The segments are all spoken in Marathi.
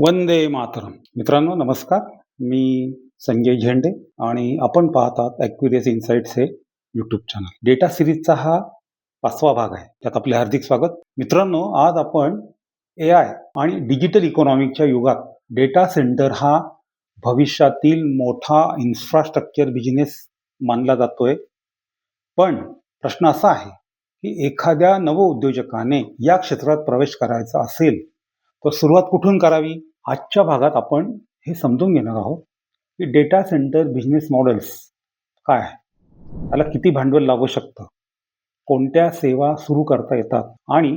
वंदे मातरम. मित्रांनो नमस्कार. मी संजय झेंडे आणि आपण पाहत आहात ॲक्युरेस इन्साइट्स हे यूट्यूब चॅनल. डेटा सिरीजचा हा 5वा भाग आहे. त्यात आपले हार्दिक स्वागत. मित्रांनो, आज आपण एआय आणि डिजिटल इकॉनॉमिकच्या युगात डेटा सेंटर हा भविष्यातील मोठा इन्फ्रास्ट्रक्चर बिझनेस मानला जातोय. पण प्रश्न असा आहे की एखाद्या नवउद्योजकाने या क्षेत्रात प्रवेश करायचा असेल तर सुरुवात कुठून करावी? आजच्या भागात आपण हे समजून घेणार आहोत की डेटा सेंटर बिझनेस मॉडेल्स काय आहे, त्याला किती भांडवल लागू शकतं, कोणत्या सेवा सुरू करता येतात आणि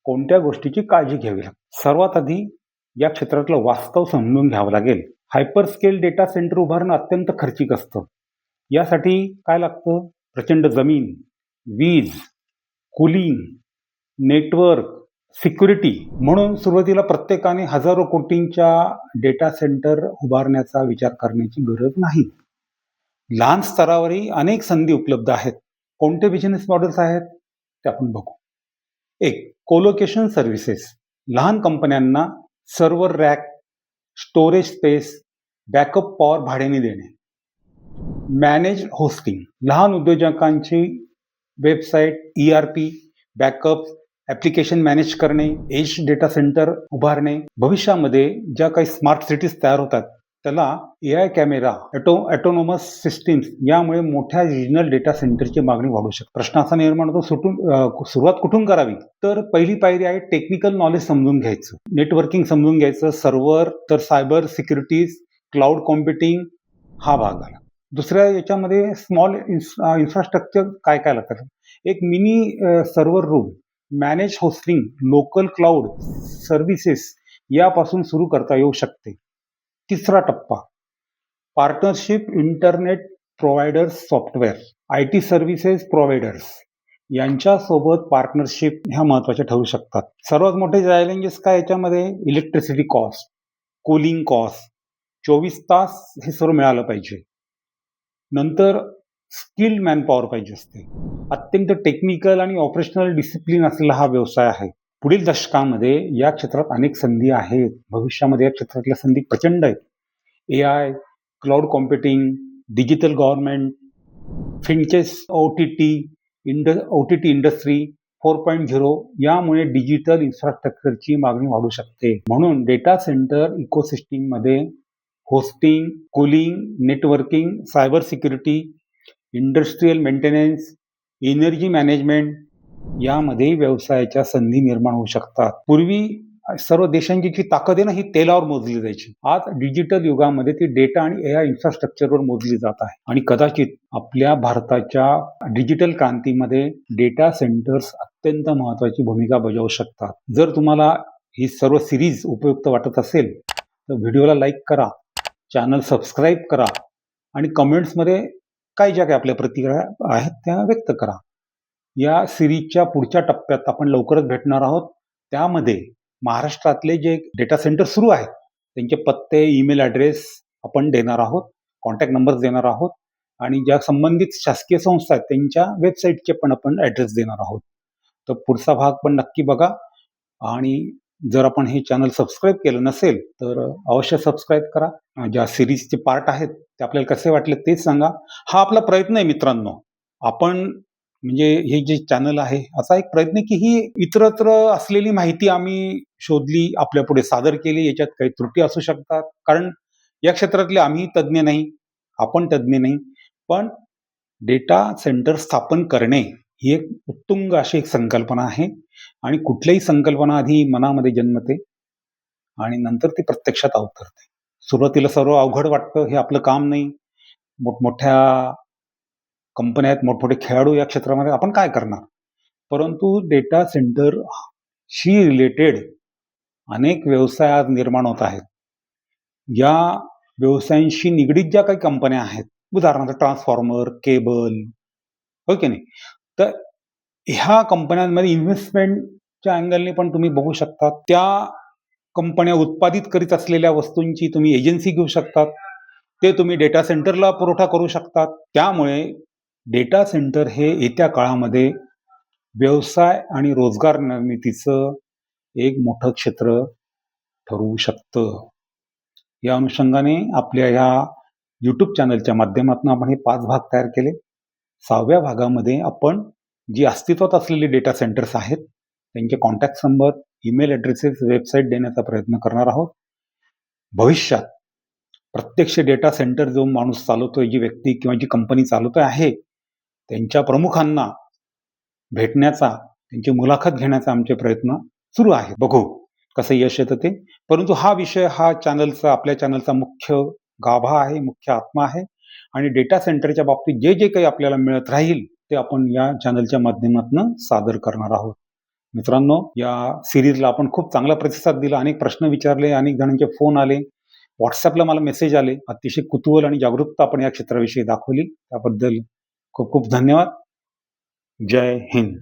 कोणत्या गोष्टीची काळजी घ्यावी लागते. सर्वात आधी या क्षेत्रातलं वास्तव समजून घ्यावं लागेल. हायपर स्केल डेटा सेंटर उभारणं अत्यंत खर्चिक असतं. यासाठी काय लागतं? प्रचंड जमीन, वीज, कूलिंग, नेटवर्क, सिक्युरिटी. म्हणून सुरुवातीला प्रत्येकाने हजारो कोटींच्या डेटा सेंटर उभारण्याचा विचार करण्याची गरज नाही. लहान स्तरावरही अनेक संधी उपलब्ध आहेत. कोणते बिझनेस मॉडेल्स आहेत ते आपण बघू. एक, कोलोकेशन सर्व्हिसेस. लहान कंपन्यांना server rack, storage space, backup power भाड्याने देणे. Manage hosting. लहान उद्योजकांची website, ERP, backup, application manage करणे, एज डेटा सेंटर उभारणे. भविष्यामध्ये ज्या काही स्मार्ट सिटीज तयार होतात त्याला AI कॅमेरा, ऑटोनॉमस सिस्टीम्स यामुळे मोठ्या रिजनल डेटा सेंटरची मागणी वाढू शकते. प्रश्न असा निर्माण होतो, सुरुवात कुठून करावी? तर पहिली पायरी आहे टेक्निकल नॉलेज समजून घ्यायचं, नेटवर्किंग समजून घ्यायचं, सर्व्हर, तर सायबर सिक्युरिटीज, क्लाउड कॉम्प्युटिंग हा भाग आला. दुसऱ्या याच्यामध्ये स्मॉल इन्फ्रास्ट्रक्चर काय काय लागतं. एक mini server room, manage hosting, local cloud services यापासून सुरू करता येऊ शकते. तिसरा टप्पा, partnership, internet providers, software, IT services providers यांच्यासोबत पार्टनरशिप ह्या महत्त्वाच्या ठरू शकतात. सर्वात मोठे चॅलेंजेस काय याच्यामध्ये? इलेक्ट्रिसिटी कॉस्ट, कूलिंग कॉस्ट, 24 तास हे सर्व मिळालं पाहिजे. नंतर स्किल्ड मॅनपॉवर पाहिजे असते. अत्यंत टेक्निकल आणि ऑपरेशनल डिसिप्लिन असलेला हा व्यवसाय आहे. पुढील दशकामध्ये या क्षेत्रात अनेक संधी आहेत. भविष्यामध्ये या क्षेत्रातल्या संधी प्रचंड आहेत. AI, cloud computing, digital government, fintech, OTT industry 4.0 यामुळे डिजिटल इन्फ्रास्ट्रक्चरची मागणी वाढू शकते. म्हणून डेटा सेंटर इकोसिस्टीममध्ये hosting, cooling, networking, cyber security, industrial maintenance, energy management यामध्ये व्यवसायाच्या संधी निर्माण होऊ शकतात. पूर्वी सर्व देशांची जी ताकद आहे ना, ही तेलावर मोजली जायची. आज डिजिटल युगामध्ये ती डेटा आणि AI इन्फ्रास्ट्रक्चरवर मोजली जात आहे. आणि कदाचित आपल्या भारताच्या डिजिटल क्रांतीमध्ये डेटा सेंटर्स अत्यंत महत्त्वाची भूमिका बजावू शकतात. जर तुम्हाला ही सर्व सिरीज उपयुक्त वाटत असेल तर व्हिडिओला लाईक करा, चॅनल सबस्क्राईब करा आणि कमेंट्समध्ये काही ज्या काही आपल्या प्रतिक्रिया आहेत त्या व्यक्त करा. या सिरीजच्या पुढच्या टप्प्यात आपण लवकरच भेटणार आहोत. त्यामध्ये महाराष्ट्रातले जे डेटा सेंटर सुरू आहेत त्यांचे पत्ते, ईमेल ॲड्रेस आपण देणार आहोत, कॉन्टॅक्ट नंबर्स देणार आहोत आणि ज्या संबंधित शासकीय संस्था आहेत त्यांच्या वेबसाईटचे पण आपण ॲड्रेस देणार आहोत. तर पुढचा भाग पण नक्की बघा आणि जर आपण हे चॅनल सबस्क्राईब केलं नसेल तर अवश्य सबस्क्राईब करा. ज्या सिरीजचे पार्ट आहेत ते आपल्याला कसे वाटले तेच सांगा. हा आपला प्रयत्न आहे मित्रांनो. आपण म्हणजे हे जे चॅनल आहे असा एक प्रयत्न की ही इतरत्र असलेली माहिती आम्ही शोधली, आपल्या पुढे सादर केली. याच्यात काही त्रुटी असू शकतात कारण या क्षेत्रातले आम्ही तज्ज्ञ नाही, आपण तज्ज्ञ नाही. पण डेटा सेंटर स्थापन करणे ही एक उत्तुंग अशी एक संकल्पना आहे आणि कुठल्याही संकल्पना आधी मनामध्ये जन्मते आणि नंतर ती प्रत्यक्षात अवतरते. सुरुवातीला सर्व अवघड वाटतं, हे आपलं काम नाही. मोठमोठ्या कंपन्या आहेत, मोठमोठे खेळाडू या क्षेत्रामध्ये, आपण काय करणार? परंतु डेटा सेंटरशी रिलेटेड अनेक व्यवसाय आज निर्माण होत आहेत. या व्यवसायांशी निगडीत ज्या काही कंपन्या आहेत, उदाहरणार्थ ट्रान्सफॉर्मर, केबल, हो की नाही, तर ह्या कंपन्यांमध्ये इन्व्हेस्टमेंटच्या अँगलने पण तुम्ही बघू शकता. त्या कंपन्या उत्पादित करीत असलेल्या वस्तूंची तुम्ही एजन्सी घेऊ शकतात, ते तुम्ही डेटा सेंटरला पुरवठा करू शकतात. त्यामुळे डेटा सेंटर हे येत्या काळामध्ये व्यवसाय आणि रोजगार निर्मितीचं एक मोठं क्षेत्र ठरवू शकतं. या अनुषंगाने आपल्या ह्या यूट्यूब चॅनलच्या माध्यमातून आपण हे 5 भाग तयार केले. 6व्या भागामध्ये आपण जी अस्तित्वात असलेली डेटा सेंटर्स आहेत, त्यांचे contact number, email addresses, website देण्याचा प्रयत्न करणार आहोत. भविष्यात प्रत्यक्ष डेटा सेंटर जो माणूस चालवतोय, जी व्यक्ती किंवा जी कंपनी चालवतोय आहे, त्यांच्या प्रमुखांना भेटण्याचा, त्यांची मुलाखत घेण्याचा आमचे प्रयत्न सुरू आहेत. बघू कसं यश येतं ते. परंतु हा विषय आपल्या चॅनलचा मुख्य गाभा आहे, मुख्य आत्मा आहे आणि डेटा सेंटरच्या बाबतीत जे काही आपल्याला मिळत राहील ते आपण या चॅनलच्या माध्यमातून सादर करणार आहोत. मित्रांनो, या सिरीजला आपण खूप चांगला प्रतिसाद दिला. अनेक प्रश्न विचारले, अनेक जणांचे फोन आले, व्हॉट्सअपला मला मेसेज आले. अतिशय कुतूहल आणि जागरूकता आपण या क्षेत्राविषयी दाखवली. त्याबद्दल खूप खूप धन्यवाद. जय हिंद.